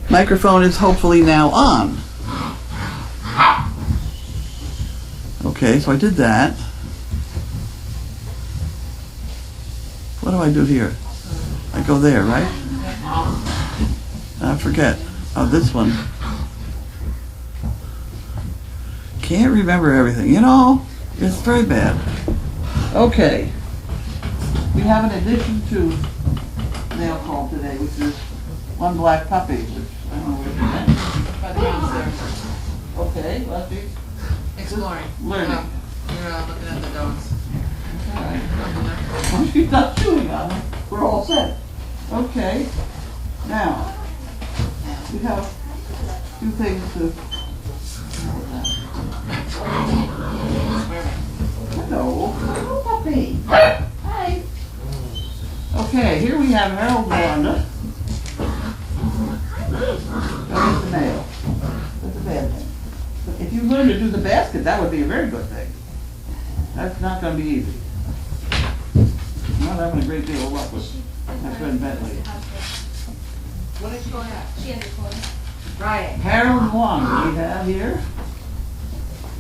Microphone is hopefully now on. Okay, so I did that. What do I do here? I go there, right? I forget. Oh, this one. Can't remember everything. You know, it's very bad. Okay. We have an addition to mail call today, which is one black puppy, which I don't know where it's By the downstairs. at. Okay, Lefty. Exploring. Learning. Oh, you're looking at the dogs. All right. Over there. Well, she's not chewing on them. We're all set. Okay. Now, we have two things to. Hello. Hello, puppy. Hi. Okay, here we have Harold and Wanda. Go get the mail. That's a bad thing. But if you learn to do the basket, that would be a very good thing. That's not going to be easy. I'm not having a great deal of luck with my friend Bentley. What did she go at? She has a phone. Right. Harold and Wanda we have here,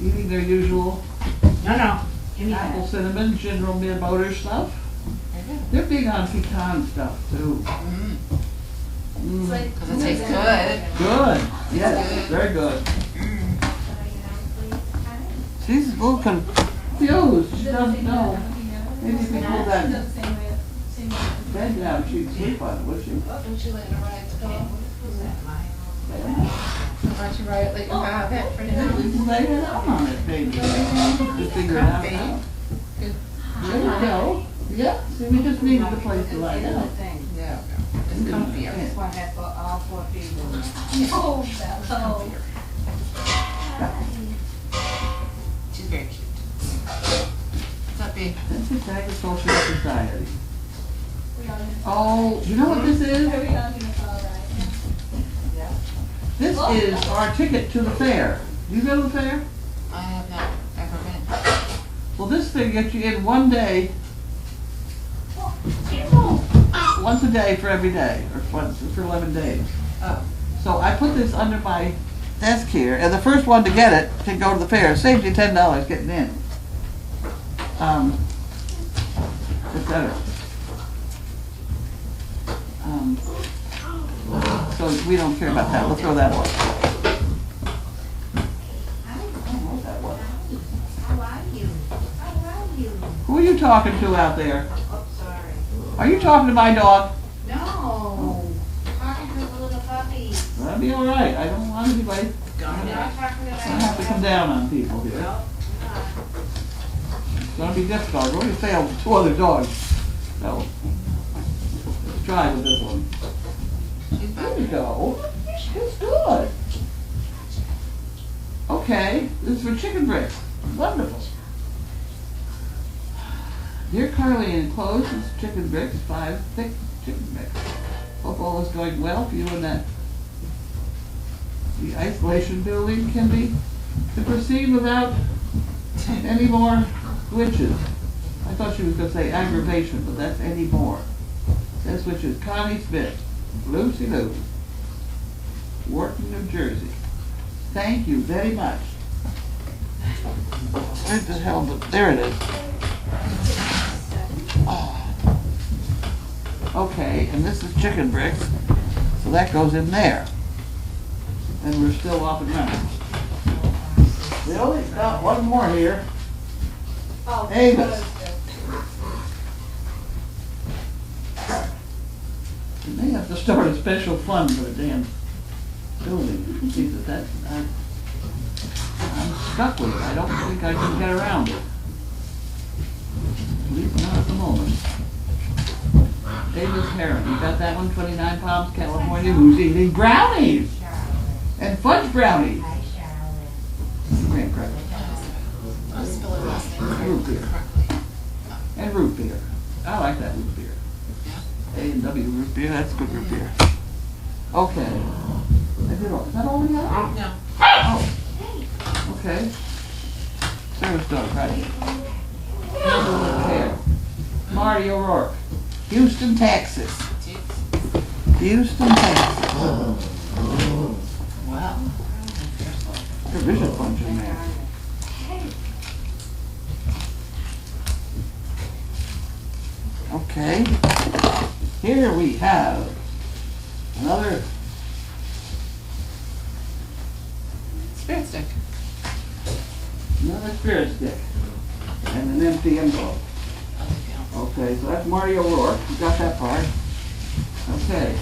eating their usual No. Give me apple cinnamon, General Motors stuff. They're big on pecan stuff too. It's like, Because it tastes good. Good. Yes, good. very good. She's a little confused. She doesn't know. Maybe if we pull that bed down, she'd sleep on it, would she? Don't you let her ride to go? Why don't you ride it like you have it for We now? can lay it out on it, baby. Just figure it out. Good. There we go. Yeah, see, we just needed a place to lie down. Yeah. It's comfier. Yeah. oh, Bello. She's very cute. What's up, babe? That's a agricultural society. Oh, you know what this is? This is our ticket to the fair. You go to the fair? I have not ever been. Well, this thing gets you in one day, once a day for every day, or once for 11 days. Oh. So I put this under my desk here, and the first one to get it can go to the fair. It saves you $10 getting in. Etc. So we don't care about that. We'll throw that one. Who are you talking to out there? Oh, sorry. Are you talking to my dog? No. Talking to the little puppies. That'll be all right. I don't want anybody. I'm not talking to I don't have to come down on people here. No, It's gonna be difficult. I've already failed 2 other dogs. So let's try with this one. She's There back. we go. It's good. Okay, this is for chicken bricks. Wonderful. Dear Carly, enclosed is chicken bricks, 5 thick chicken bricks. Hope all is going well for you and that. The isolation building can proceed without any more glitches. I thought she was going to say aggravation, but that's any more. Says which is Connie Smith, Lucy Lou, Wharton, New Jersey. Thank you very much. Where the hell? There it is. Okay, and this is chicken bricks, so that goes in there. And we're still off and running. We only got one more here. Oh, Amos. We may have to start a special fund for the damn building. See that I'm stuck with it. I don't think I can get around it. At least not at the moment. Davis Heron, you got that one? 29 Palms, California. Who's eating brownies? And fudge brownies. Hi, Charlotte. Graham crackers. I'll spell her last name Root beer. correctly. And root beer. I like that root beer. Yeah. A&W root beer, that's good root beer. Okay. Is that all we have? No. Oh. Okay. Service dog, right? Care. Marty O'Rourke. Houston, Texas. Houston, Texas. There is a bunch in there. Okay. Here we have another Spirit stick. spirit stick and an empty envelope. Okay, so that's Marty O'Rourke. You got that part. Okay.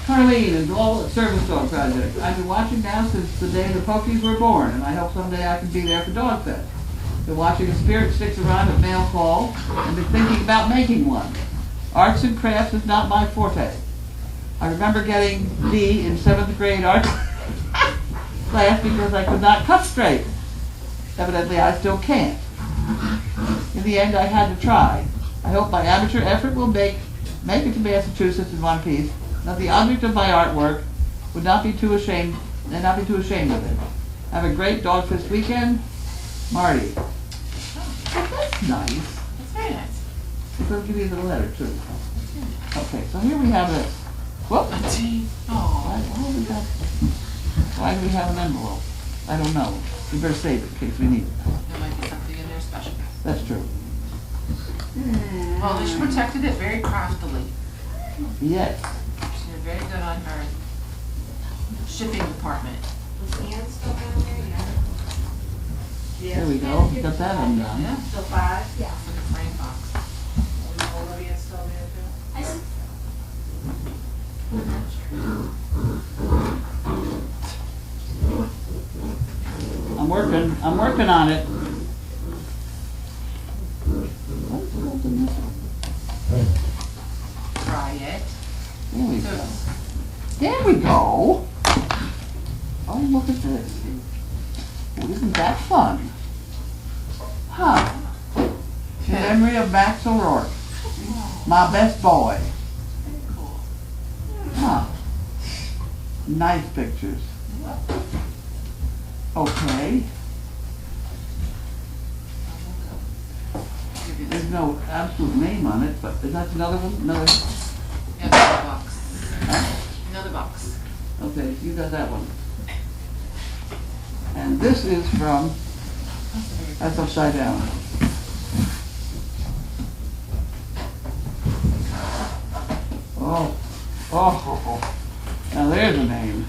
Carlene and all the Service Dog Project. I've been watching now since the day the Pokies were born, and I hope someday I can be there for Dog Fest. Been watching the Spirit Sticks around at Mail Call, and been thinking about making one. Arts and crafts is not my forte. I remember getting D in 7th grade art class because I could not cut straight. Evidently, I still can't. In the end, I had to try. I hope my amateur effort will make it to Massachusetts in one piece. That the object of my artwork would not be too ashamed of it. Have a great Dog Fest weekend, Marty. Oh, that's nice. That's very nice. They'll give you the letter too. Okay, so here we have this. Whoop. Oh. Why do we have an envelope? I don't know. We better save it in case we need it. There might be something in there special. That's true. Well, she protected it very craftily. Yes. She did very good on her shipping department. Was Ian still down there? Yeah. There we go. Got that undone. Yeah. Still 5? Yeah. It's like a frame box. Olivia still there too? I s- I'm working on it. Try it. There we So go. it's There we go. Oh, look at this. Well, isn't that fun? Huh. In memory of Max O'Rourke, my best boy. cool. Huh. Nice pictures. Okay. Give you this. There's no absolute name on it, but is that another one? Another? Yeah, another box. Huh? Another box. Okay, you got that one. And this is from, that's upside down. Oh, oh, now there's a name.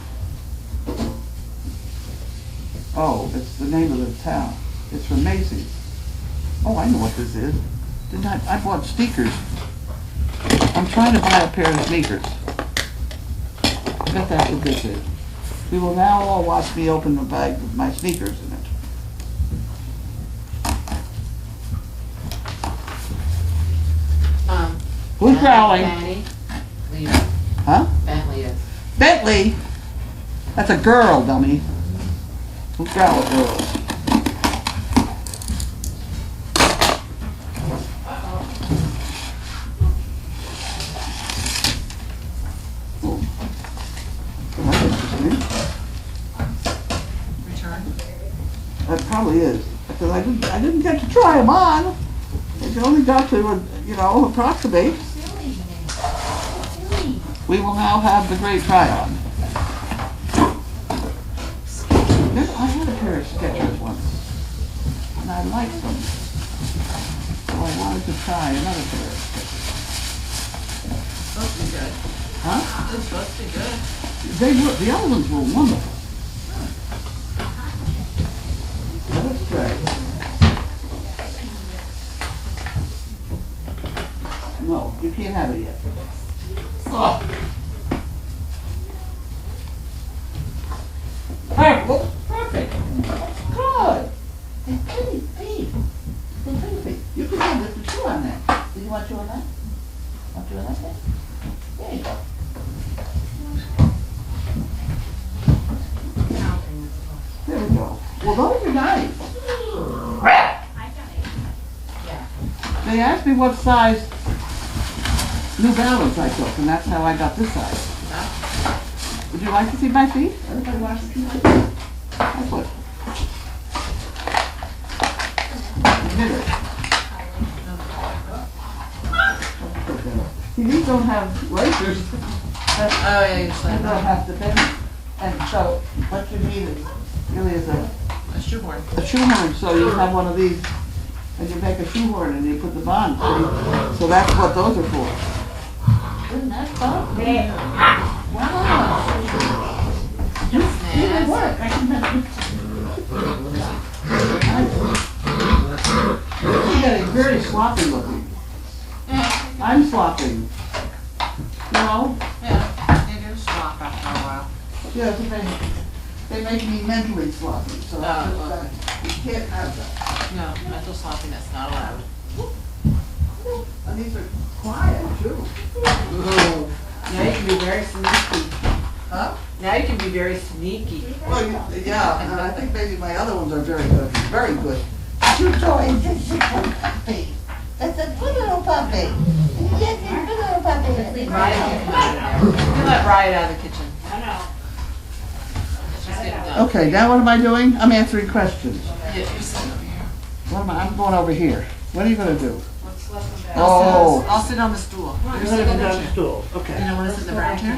Oh, it's the name of the town. It's from Macy's. Oh, I know what this is. Didn't I bought sneakers. I'm trying to buy a pair of sneakers. I bet that's what this is. We will now all watch me open the bag with my sneakers in it. Who's growling? Benny. Leo. Huh? Bentley is. Bentley! That's a girl, dummy. Who's growling, girls? Oh. That's interesting. Return. That probably is. Because I didn't get to try them on. I only got to, approximate. Silly. Silly. We will now have the great try-on. I had a pair of Skechers once, and I liked them. So I wanted to try another pair of Skechers. Supposed to be good. Huh? It's supposed to be good. The other ones were wonderful. Let's try. No, you can't have it yet. Oh. Perfect. Perfect. Good. And pretty feet. And pretty feet. You can have this for 2 on that. Did you want 2 on that? Want 2 on that thing? There you go. There we go. Well, those are nice. They asked me what size New Balance I took, and that's how I got this size. Would you like to see my feet? Everybody wants to see my feet. That's what. See, these don't have racers. Oh, yeah, usually. They don't have to bend. And so what you need is really is a shoehorn. shoehorn, so you have one of these, and you make a shoehorn and you put the bond. So that's what those are for. Isn't that fun? Wow. You did work. I can You're getting very sloppy looking. I'm sloppy. No? Yeah, they do swap after a while. Yeah, they make me mentally sloppy, so Oh, you can't have that. No, mental sloppiness not allowed. And these are quiet too. Ooh. Now you can be very sneaky. Huh? Now you can be very sneaky. Well, yeah, and I think maybe my other ones are very good, very good. Two toys, it's a puppy. That's a good little puppy. Yes, it's a good little puppy. Riot, you can let Riot out of the kitchen. I know. She's getting done. Okay, now what am I doing? I'm answering questions. Yeah, you sit over here. What am I'm going over here. What are you gonna do? What's left of that? Oh. I'll sit on the stool. You're You gonna sit go on the down the chair. stool. You Okay. don't want to sit in the brown chair?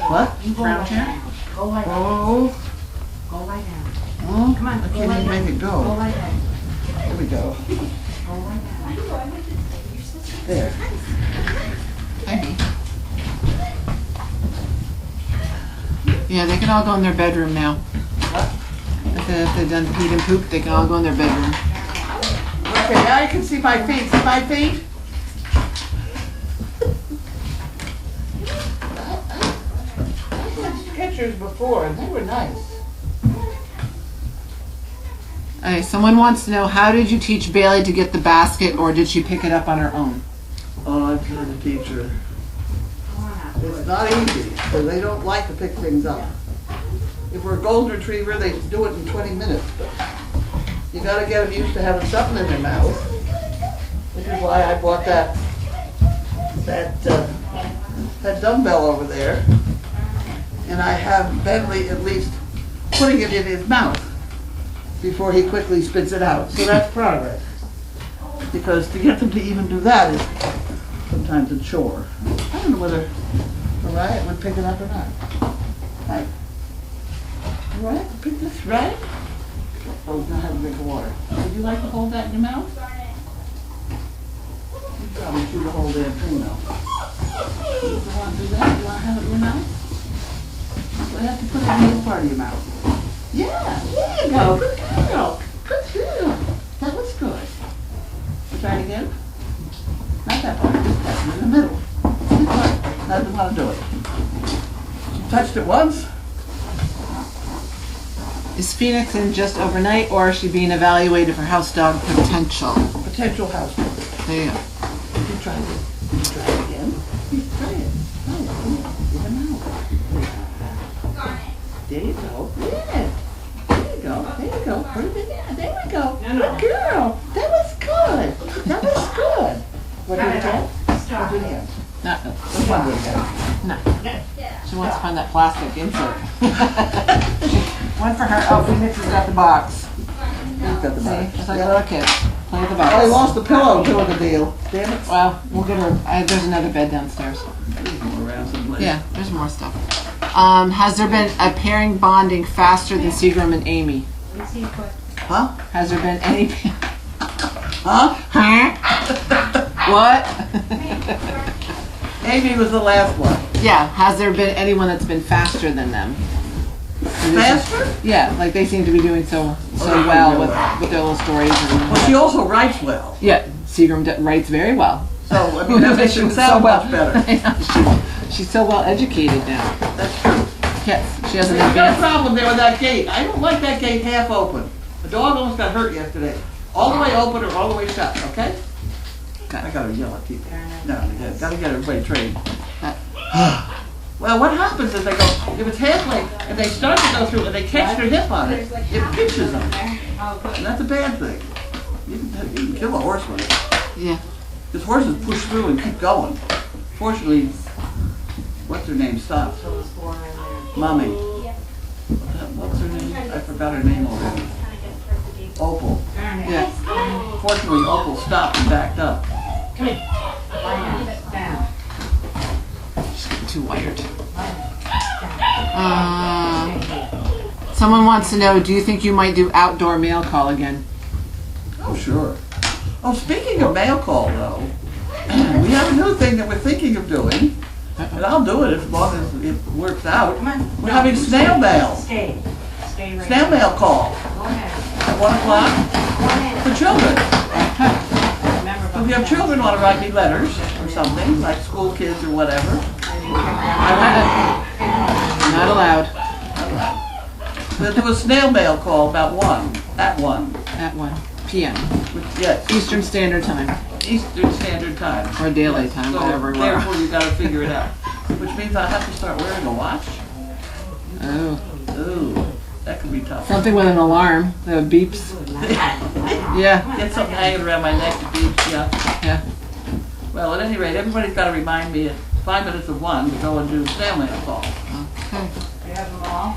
What? Brown chair? Go lie down. Oh. Go lie down. Oh. Come on, I go can't lie even down. make it Go go. lie down. There we go. Go lie down. There. Maybe. Yeah, they can all go in their bedroom now. If they've done peed and poop, they can all go in their bedroom. Okay, now you can see my feet. See my feet? I had pictures before and they were nice. Okay, someone wants to know, how did you teach Bailey to get the basket, or did she pick it up on her own? Oh, I'm sure the teacher. It's not easy, because they don't like to pick things up. If we're a golden retriever, they do it in 20 minutes. But you gotta get them used to having something in their mouth. Which is why I bought that dumbbell over there. And I have Bentley at least putting it in his mouth before he quickly spits it out. So that's progress. Because to get them to even do that is sometimes a chore. I don't know whether Mariah would pick it up or not. Right? Mariah, pick this, right? Oh, now have a drink of water. Would you like to hold that in your mouth? You probably chew the whole damn thing though. You want to do that? You want to have it in your mouth? You have to put it in this part of your mouth. Yeah, there you go. Good girl. Good girl. That was good. Try it again. Not that part, just that one in the middle. Not the one to do it. You touched it once? Is Phoenix in just overnight, or is she being evaluated for house dog potential? Potential house dog. There you go. You try it. You try it again. You try it. Try it. Give him out. There you go. Yeah. There you go. There you go. Put it in there. There we go. Good girl. That was good. That was good. What do you get? What do you get? No, Which one do you get? no. She wants to find that plastic insert. One for her. Oh, Phoenix has got the box. He's got the See, box. just like a Yeah. little kid. Play with the Oh, he box. lost the pillow doing the deal. Damn it. Well, we'll get her. There's another bed downstairs. Around someplace. Yeah, there's more stuff. Has there been a pairing bonding faster than Seagram and Amy? Let's see what. Huh? Has there been any? Huh? Huh? What? Amy was the last one. Yeah. Has there been anyone that's been faster than them? Faster? Yeah, like they seem to be doing so well with their little stories and. Well, she also writes well. Yeah, Seagram writes very well. So, I mean, that makes it sound much better. She's so well educated now. That's true. Yes, she has an You've got a advanced. problem there with that gate. I don't like that gate half open. The dog almost got hurt yesterday. All the way open or all the way shut, okay? Okay. I gotta yell at people. No, gotta get everybody trained. Uh. Well, what happens is they go, if it's halfway, and they start to go through and they catch their hip on it, it pinches them. And that's a bad thing. You can kill a horse with it. Yeah. Because horses push through and keep going. Fortunately, what's her name stopped. Mommy. What's her name? I forgot her name already. Opal. Yeah. Fortunately, Opal stopped and backed up. Come here. Down. She's getting too wired. Someone wants to know, do you think you might do outdoor mail call again? Oh, sure. Oh, speaking of mail call, though, we have a new thing that we're thinking of doing, and I'll do it as long as it works out. Come on. We're having snail mail, Stay. Stay right snail there. mail call Go ahead. at 1 o'clock Go ahead. for children. Remember So about if you have that. children want to write me letters or something, like school kids or whatever, Not allowed we'll do a snail mail call about 1, at 1. at 1 p.m. Yes, Eastern Standard Time. Eastern Standard Time. Or daylight time, So whatever we are. therefore you gotta figure it out. Which means I have to start wearing a watch? Oh. Ooh, that could be tough. Something with an alarm that beeps. Yeah, Get something hanging around my neck that beeps, yeah. yeah. Well, at any rate, everybody's gotta remind me at 5 minutes of 1 to go and do snail mail call. Okay. You have them all?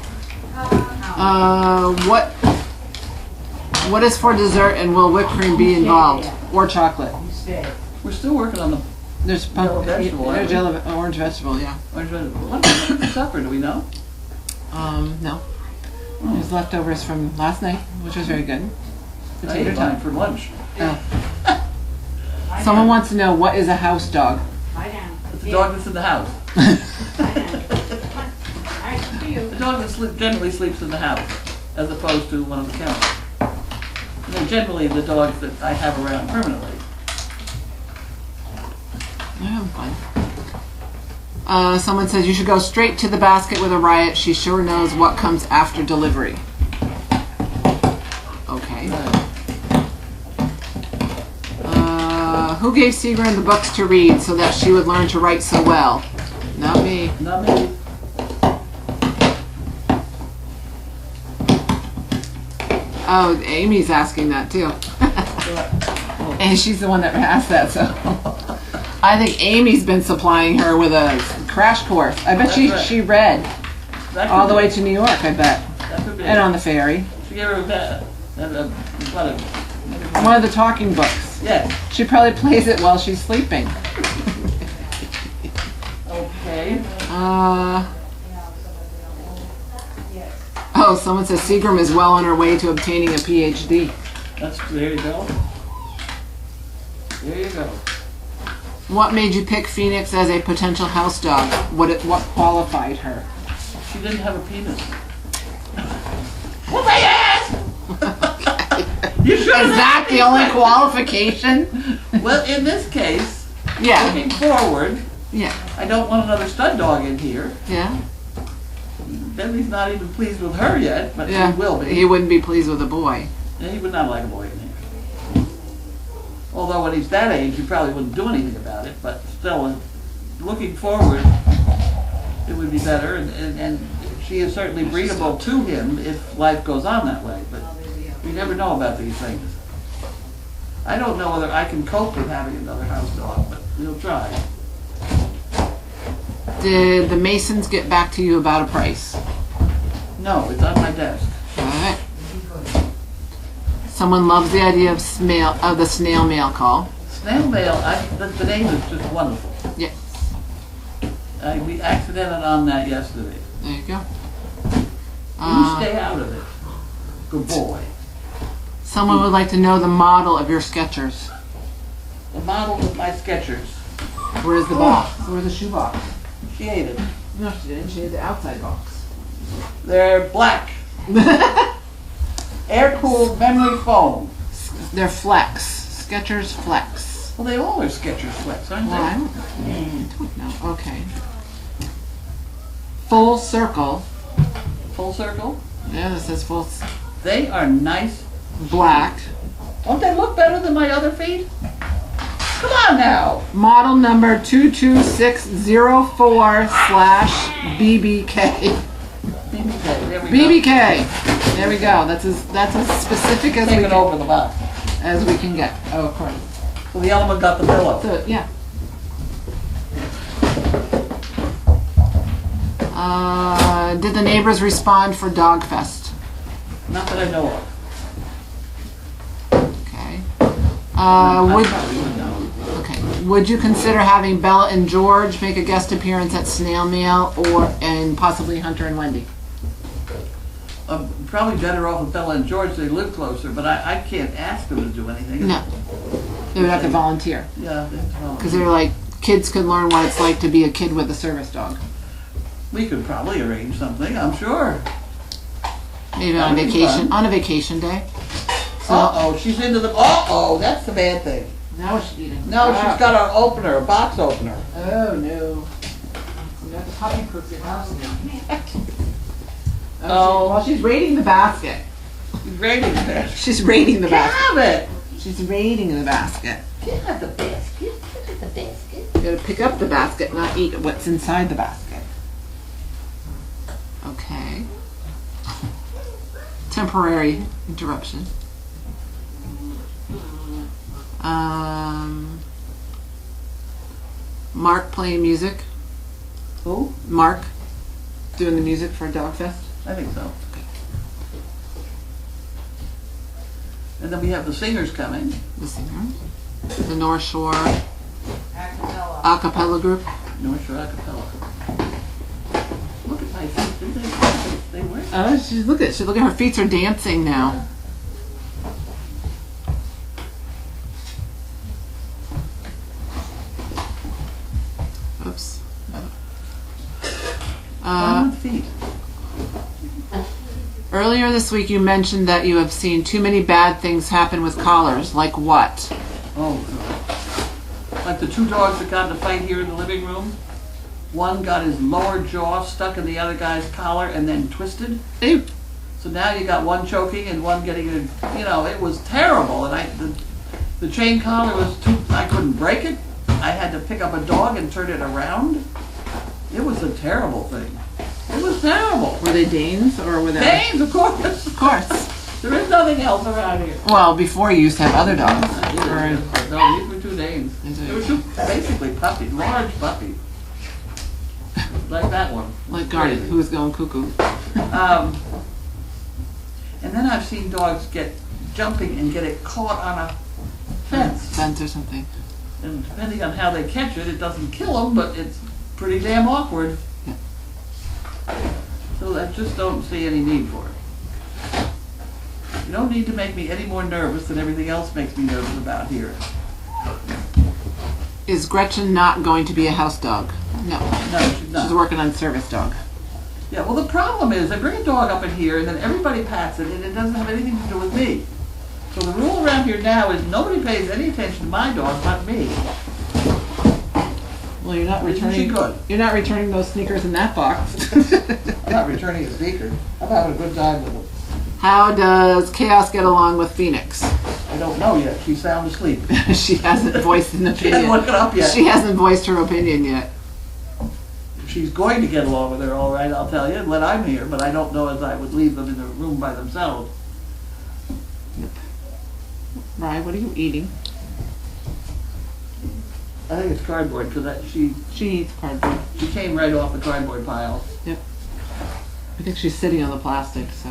What is for dessert and will whipped cream be involved? Or chocolate? You stay. We're still working on the There's Yellow vegetable, aren't there's we? yellow, orange vegetable, yeah. orange vegetable. What did we do for supper, do we know? No. There's leftovers from last night, which was very good. I Potato ate mine time. for lunch. Oh. Someone wants to know, what is a house dog? Lie down. It's the dog that's in the house. Lie down. Come on. All right, to you. The dog that generally sleeps in the house, as opposed to one of the kennels. And they're generally the dogs that I have around permanently. Yeah, fine. Someone says you should go straight to the basket with a riot. She sure knows what comes after delivery. Okay. Who gave Seagram the books to read so that she would learn to write so well? Not me. Not me. Oh, Amy's asking that too. And she's the one that asked that, so. I think Amy's been supplying her with a crash course. I bet That's she right. she read That all could the be- way to New York, I bet. That could be. And on the ferry. She gave her what One of the talking books. yes. She probably plays it while she's sleeping. Okay. Oh, someone says Seagram is well on her way to obtaining a PhD. There you go. There you go. What made you pick Phoenix as a potential house dog? What qualified her? She didn't have a penis. Well, they asked! You should Is that the only qualification? Well, in this case, Yeah. looking forward, Yeah. I don't want another stud dog in here. Yeah. Bentley's not even pleased with her yet, but Yeah. he will be. He wouldn't be pleased with a boy. Yeah, he would not like a boy in here. Although when he's that age, you probably wouldn't do anything about it, but still, looking forward, it would be better, and she is certainly breedable to him if life goes on that way, but you never know about these things. I don't know whether I can cope with having another house dog, but we'll try. Did the Masons get back to you about a price? No, it's on my desk. All right. Someone loves the idea of the snail mail call. Snail mail, the name is just wonderful. Yes. We accidented on that yesterday. There you go. You stay out of it. Good boy. Someone would like to know the model of your Skechers. The model of my Skechers. Where's the box? Where's the shoe box? She ate it. No, she didn't. She had the outside box. They're black. Air-cooled memory foam. They're Flex. Skechers Flex. Well, they all are Skechers Flex, aren't Well, I they? don't know. Okay. Full circle. Full circle. Yeah, this says full They are nice. black. Don't they look better than my other feet? Come on now. Model number 22604/BBK. BBK. There we go. BBK. There we go. That's as specific as Take we it can, over the box. as we can get. Oh, of course. So the element got the pillow. So yeah. Did the neighbors respond for Dogfest? Not that I know of. Okay. I Would probably would know. Okay. Would you consider having Bella and George make a guest appearance at Snail Mail and possibly Hunter and Wendy? Probably better off with Bella and George, they live closer, but I can't ask them to do anything. No. They would have to volunteer. Yeah, they have to volunteer. Because they're like, kids could learn what it's like to be a kid with a service dog. We could probably arrange something, I'm sure. Maybe on That'd be vacation, fun. on a vacation day. So, Uh-oh, she's into the, uh-oh, that's the bad thing. now what's she eating? No, she's got an opener, a box opener. Oh, no. You got the puppy proof your house now. Oh. Well, she's raiding the basket. She's raiding it. She's raiding the basket. Have it! She's raiding the basket. Get out the basket. Get out the basket. You gotta pick up the basket, not eat what's inside the basket. Okay. Temporary interruption. Mark playing music. Who? Mark doing the music for Dog Fest. I think so. And then we have the singers coming. The singer. The North Shore Acapella. a cappella group. North Shore Acapella. Look at my feet, didn't they work? Oh, look at her feet are dancing now. Oops. On feet. Earlier this week you mentioned that you have seen too many bad things happen with collars. Like what? Oh, God. Like the two dogs that got in a fight here in the living room. One got his lower jaw stuck in the other guy's collar and then twisted. Ew. So now you got one choking and one getting it. It was terrible. And the chain collar was I couldn't break it. I had to pick up a dog and turn it around. It was a terrible thing. It was terrible. Were they Danes or were they? Danes, of course. Of course. There is nothing else around here. Well, before you used to have other dogs. No, these were two Danes. These are- They were two basically puppies, large puppies. Like that one. Like Gardy, Crazy. who was going cuckoo. And then I've seen dogs get jumping and get it caught on a fence. Fence or something. And depending on how they catch it, it doesn't kill them, but it's pretty damn awkward. Yeah. So I just don't see any need for it. You don't need to make me any more nervous than everything else makes me nervous about here. Is Gretchen not going to be a house dog? No. No, she's not. She's working on service dog. Yeah, well, the problem is I bring a dog up in here and then everybody pats it and it doesn't have anything to do with me. So the rule around here now is nobody pays any attention to my dog but me. Well, you're not Isn't she returning. good? You're not returning those sneakers in that box. I'm not returning a sneaker. I'm having a good time with them. How does Chaos get along with Phoenix? I don't know yet. She's sound asleep. She hasn't voiced an She hasn't opinion. woken up yet. She hasn't voiced her opinion yet. She's going to get along with her all right, I'll tell you, when I'm here, but I don't know as I would leave them in a room by themselves. Ryan, what are you eating? I think it's cardboard because she She eats cardboard. came right off the cardboard pile. Yep. I think she's sitting on the plastic, so.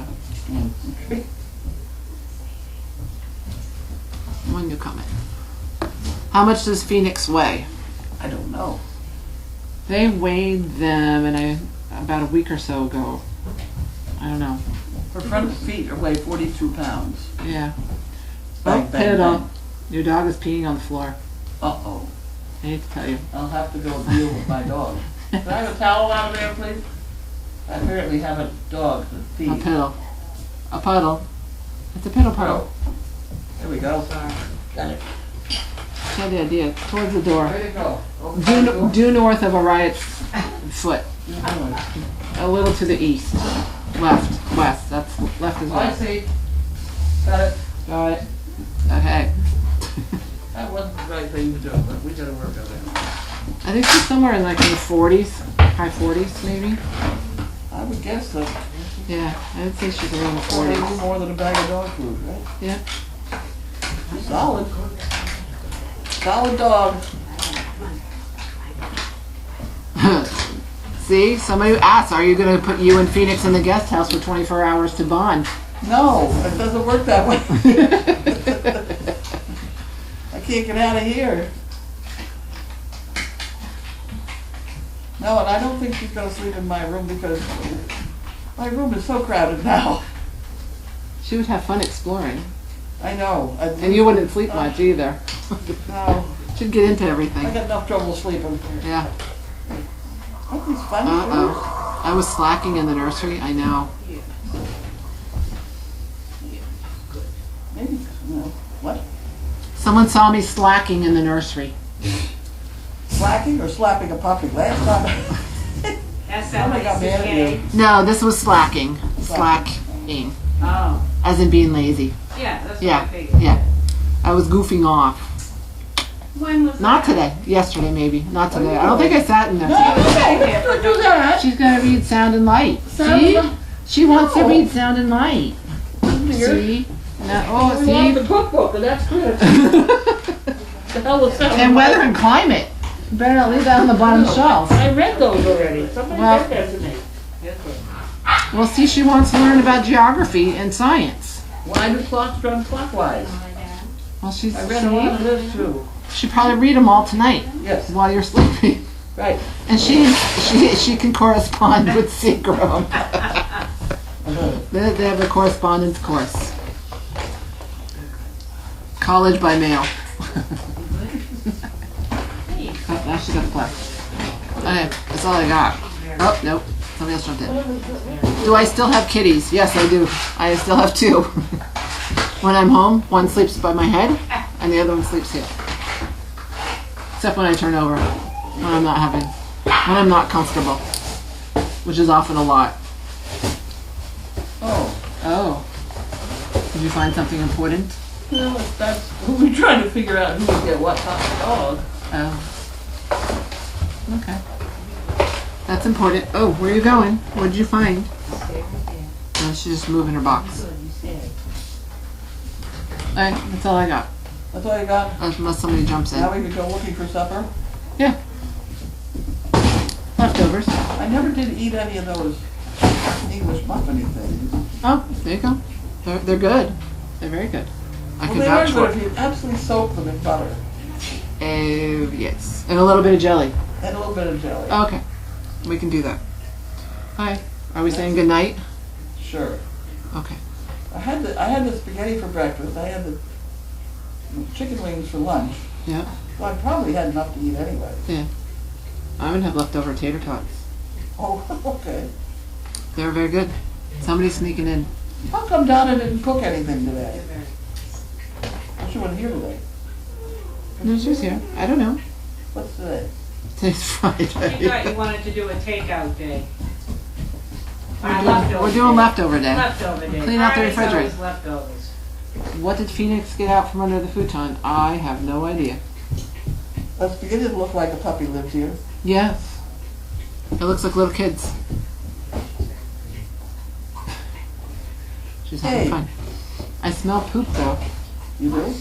When you come in. How much does Phoenix weigh? I don't know. They weighed them about a week or so ago. I don't know. Her front feet weigh 42 pounds. Yeah. Bang, Oh, bang, Piddle. bang. Your dog is peeing on the floor. Uh-oh. I hate to tell you. I'll have to go deal with my dog. Can I have a towel out of there, please? I apparently have a dog that A feeds. piddle. A puddle. It's a piddle puddle. Oh. There we go. Got it. Try the idea. Towards the door. Ready to go. Open the door. Due north of Oriot's foot. Oh, A little to the east. Left. West. That's left is I west. see. Got it. Got it. Okay. That wasn't the right thing to do, but we gotta work on that. I think she's somewhere in like in the 40s. High 40s maybe. I would guess that Yeah. I would say she's around the probably 40s. more than a bag of dog food, right? Yeah. Solid. Solid dog. See, somebody asked, are you going to put you and Phoenix in the guest house for 24 hours to bond? No, it doesn't work that way. I can't get out of here. No, and I don't think she's gonna sleep in my room because my room is so crowded now. She would have fun exploring. I know. And you wouldn't sleep much either. No, She'd get into I everything. got enough trouble sleeping. Yeah. Aren't these fun? Uh-oh. I was slacking in the nursery. I know. Maybe, no. What? Someone saw me slacking in the nursery. Slacking or slapping a puppy? Last time. Somebody got mad at you. No, this was slacking. Slacking. Oh, As in being lazy. yeah, that's what I Yeah. figured. Yeah. I was goofing off. When was Not that? today. Yesterday, maybe. Not today. I don't think I sat in there No, today. don't do that. She's going to read Sound and Light. See? She wants to read Sound and Light. See? No, oh, We want the see? cookbook, and that's good. The hell is that? And weather and climate. You better not leave that on the bottom shelf. I read those already. Somebody Well- said that to me. Well, see, she wants to learn about geography and science. Why do clocks run clockwise? Well, she's, I read a lot of this too. she probably read them all tonight Yes, while you're sleeping. right. And she can correspond with Seagram. They have a correspondence course. College by mail. Oh, now she's got the plug. Okay, that's all I got. Oh, nope. Somebody else jumped in. Do I still have kitties? Yes, I do. I still have two. When I'm home, one sleeps by my head, and the other one sleeps here. Except when I turn over, when I'm not comfortable, which is often a lot. Oh, Oh. Did you find something important? well, that's, we're trying to figure out who would get what type of dog. Oh. Okay. That's important. Oh, where are you going? What did you find? Oh, she's just moving her box. Alright, that's all I got. That's all you got? Unless somebody jumps Now in. we can go looking for supper? Yeah. Leftovers. I never did eat any of those English muffiny things. Oh, there you go. They're good. They're very good. I Well, can they are vouch for good it. if you absolutely soak them in butter Yes. And a little bit of jelly. and a little bit of jelly. Okay. We can do that. Hi. Are we saying good night? Sure. Okay. I had the spaghetti for breakfast. I had the chicken wings for lunch. Yeah. So I probably had enough to eat anyway. Yeah. I'm gonna have leftover tater tots. Oh, okay. They're very good. Somebody's sneaking in. How come Donna didn't cook anything today? She wasn't here today. No, she was here. I don't know. What's today? Today's Friday. You thought you wanted to do a takeout day. We're doing leftover day. Leftover day. Clean out the Friday's refrigerator. always leftovers. What did Phoenix get out from under the futon? I have no idea. That spaghetti doesn't look like a puppy lived here. Yes. It looks like little kids. She's having Hey. fun. I smell poop though. You do?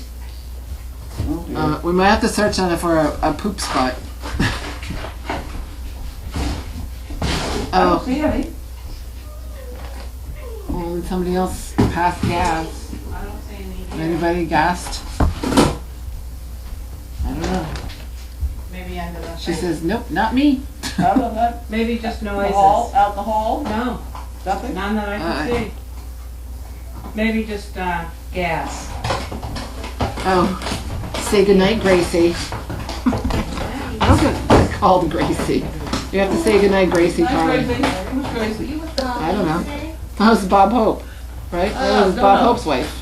Oh dear. We might have to search on it for a poop spot. I don't Oh, see any. well, did somebody else pass gas? I don't see any here. Anybody gassed? I don't know. Maybe under the. She says, nope, not me. Out on that, Maybe just in the noises. hall, out in the hall, No, nothing? none that I can see. Maybe just gas. Oh, say goodnight, Gracie. I don't get called Gracie. You have to say goodnight, Gracie, Hi, Carly. Gracie. Who's Gracie? I don't know. That was Bob Hope, right? That was no, Bob no. Hope's wife.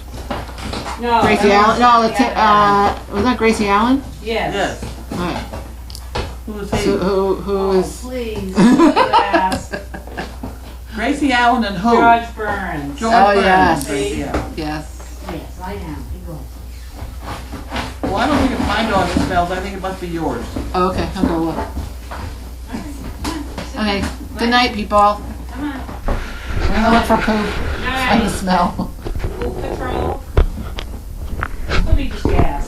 No. Gracie that Allen. was No, the that's other was that Gracie Allen? Yes. Yes. All right. Who is So he? who is? Please. Yes. Gracie Allen and who? George Burns. George Oh, Burns. yes. Gracie Allen. Yes. Yes, lie down. Be good. Well, I don't think it's my dog that smells. I think it must be yours. Oh, okay. I'll go look. Okay. Good night, people. Come on. We're gonna look for poop and the Night. smell. Poop patrol. Could be just gas.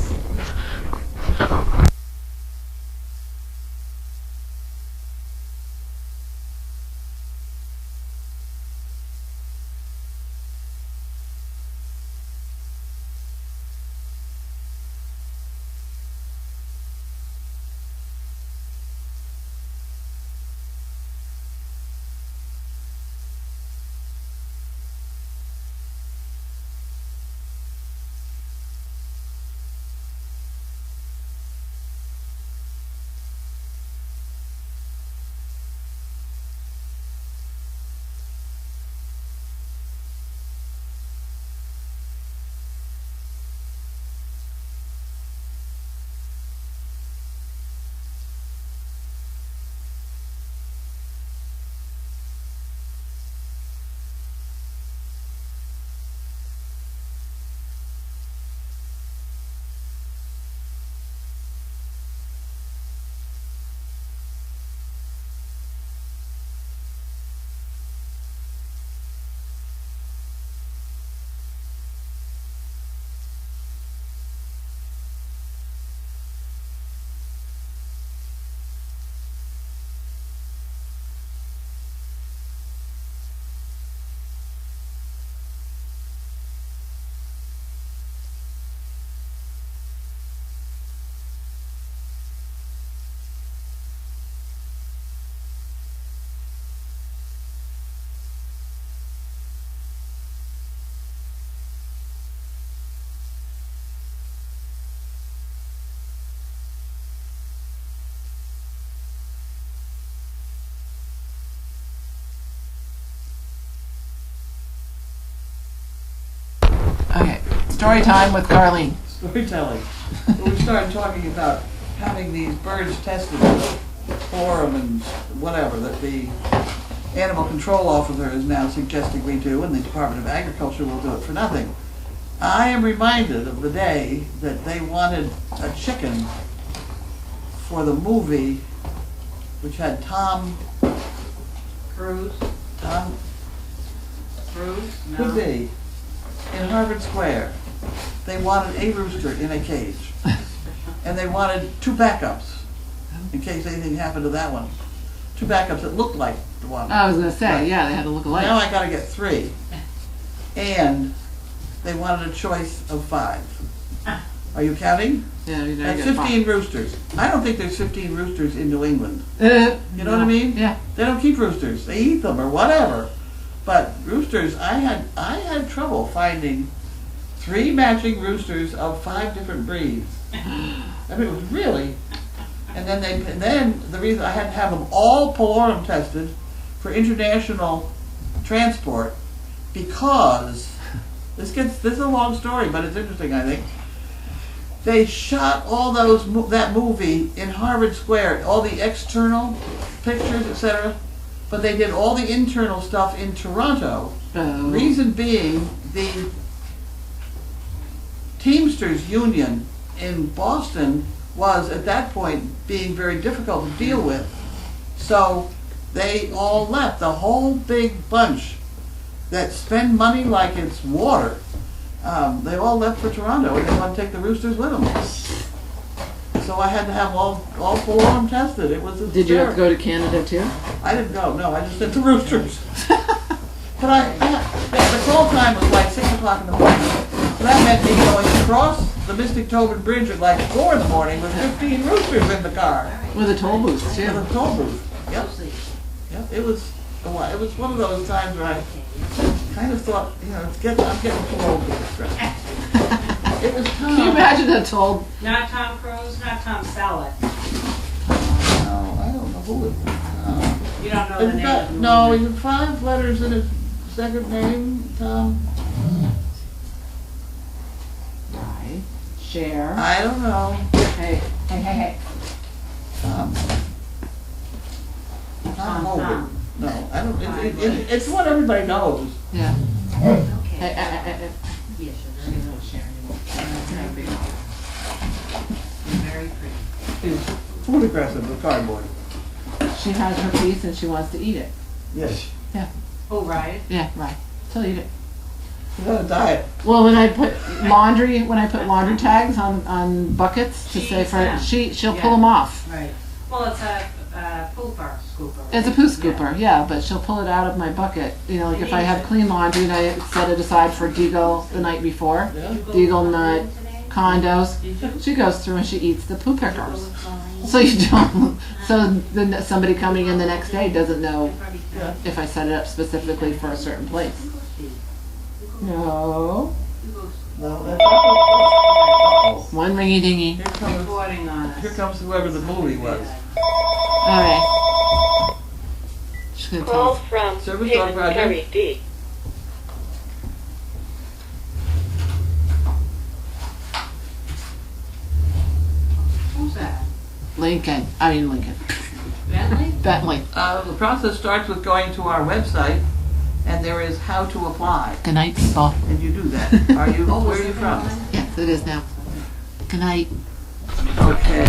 Story time with Carlene. Storytelling. So we started talking about having these birds tested in the forum and whatever that the animal control officer is now suggesting we do, and the Department of Agriculture will do it for nothing. I am reminded of the day that they wanted a chicken for the movie, which had Tom, Cruise, no, no. in Harvard Square. They wanted a rooster in a cage. And they wanted 2 backups, in case anything happened to that one. 2 backups that looked like the one. I was gonna say, yeah, they had to look alike. Now I gotta get 3. And they wanted a choice of 5. Are you counting? Yeah, you That's 15 roosters. I don't think there's 15 roosters in New England. You You know what I mean? Yeah. They don't keep roosters. They eat them or whatever. But roosters, I had trouble finding 3 matching roosters of 5 different breeds. I mean, it was really. And then the reason I had to have them all polorum tested for international transport, because this is a long story, but it's interesting, I think. They shot all that movie in Harvard Square, all the external pictures, etc. But they did all the internal stuff in Toronto. Oh. Reason being, the Teamsters Union in Boston was at that point being very difficult to deal with. So they all left, the whole big bunch that spend money like it's water. They all left for Toronto, and they want to take the roosters with them. So I had to have all 4 of them tested. It was Did you have to go to Canada too? I didn't go. No, I just did the roosters. But the call time was like 6 o'clock in the morning. So that meant me going across the Mystic Tobin Bridge at like 4 in the morning with 15 roosters in the car. With a toll booth With too. a toll booth. Yep. Yep. It was one of those times where I kind of thought, I'm getting too old for this crap. It was Tom. Can you imagine a toll? Not Tom Cruise, not Tom Selleck. No, I don't know who it was. You don't know the name of the No, movie. is it 5 letters in his second name, Tom? Right. Share. I don't know. Hey. Tom Tom. Hogan. No, I don't. It's what everybody knows. Yeah. Hey. Very pretty. It's photographs of the cardboard. She has her piece and she wants to eat it. Yes. Oh, right. Yeah, right. She'll eat it. She's on a diet. Well, when I put laundry tags on buckets to She say eats for them. she'll Yeah. pull them off. Right. Well, it's a pooper scooper. It's a poo scooper, yeah, but she'll pull it out of my bucket. Like if I have clean laundry and I set it aside for Deagle the night before, Yeah. Deagle nut, condos, she goes through and she eats the poo pickers. So you don't. So then somebody coming in the next day doesn't know Yeah. if I set it up specifically for a certain place. No. No, that's not. One ringy dingy. Here comes. Reporting on us. Here comes whoever the movie was. All right. She's gonna tell Call us. from Service dog Peyton project. Terry D. Who's that? Lincoln. Bentley? Bentley. The process starts with going to our website, and there is how to apply, Good night, people. and you do that. Are you? Where are you from? Yes, it is now. Good night. Okay.